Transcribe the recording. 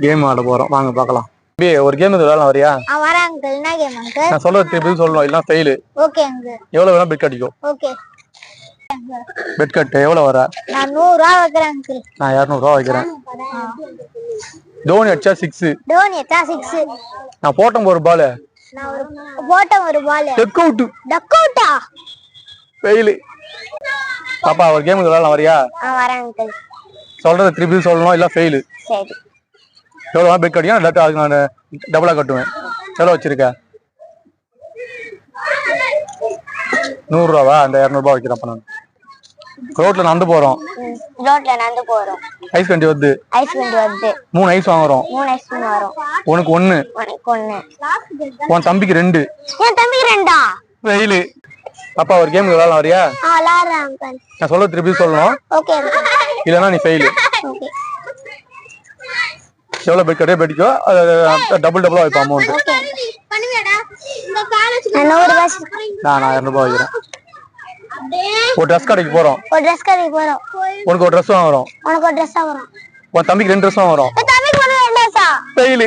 Game ஆட போறோம், வாங்க பார்க்கலாம். ஒரு கேம் விளையாடலாம், வரியா? வரேன் அங்கிள். என்ன கேம் அங்கிள்? நான் சொல்றது திருப்பி சொல்லணும், இல்லனா ஃபெயில். Okay uncle. எவ்வளவு வேணா பெட் அடிக்கும். ஓகே பெட் கட் எவ்வளவு வர? நான் 100 ரூபாய் வைக்கிறேன் அங்கிள். நான் 200 ரூபாய் வைக்கிறேன். தோனி அடிச்சா 6. தோனி அடிச்சா 6. நான் போட்டம் ஒரு பால். நான் போட்டம் ஒரு பால். Duck out. டக் அவுட்டா? ஃபெயில். பாப்பா ஒரு கேம் விளையாடலாம், வரியா? வரேன் அங்கிள். சொல்றது திருப்பி சொல்லணும், இல்ல ஃபெயில். சரி. எவ்வளவு பெட் கட்டியா அதுக்கு நான் டபுளா கட்டுவேன். எவ்வளவு வச்சிருக்க? 100 ரூபாவா? அந்த 200 ரூபாய் வைக்கிறப்ப நான் ரோட்ல நடந்து போறோம். ஐஸ் கண்டி வருது. 3 ஐஸ் வாங்குறோம். உனக்கு 1. உன் தம்பிக்கு 2. என் தம்பிக்கு 2ஆ? வெயிலு. அப்பா ஒரு கேம் விளையாடலாம், வரியா? விளையாடுறேன் அங்கிள். நான் சொல்றது திருப்பி சொல்லணும். Okay uncle. இல்லனா நீ ஃபெயில். ஓகே. எவ்வளவு பெட் கட்டியோ பெட்டிக்கோ டபுள் டபுளா வைப்போம் அமௌண்ட். பண்ணுவேடா. இந்த காலேஜ் நான் 100 ரூபாய். நான் 200 ரூபாய் வைக்கிறேன். ஒரு ட்ரெஸ் கடைக்கு போறோம். உனக்கு ஒரு ட்ரெஸ் வாங்குறோம். உனக்கு ஒரு ட்ரெஸ் வாங்குறோம். உன் தம்பிக்கு 2 ட்ரெஸ் வாங்குறோம். என் தம்பிக்கு 1 ட்ரெஸ்ஸா? ஃபெயில்.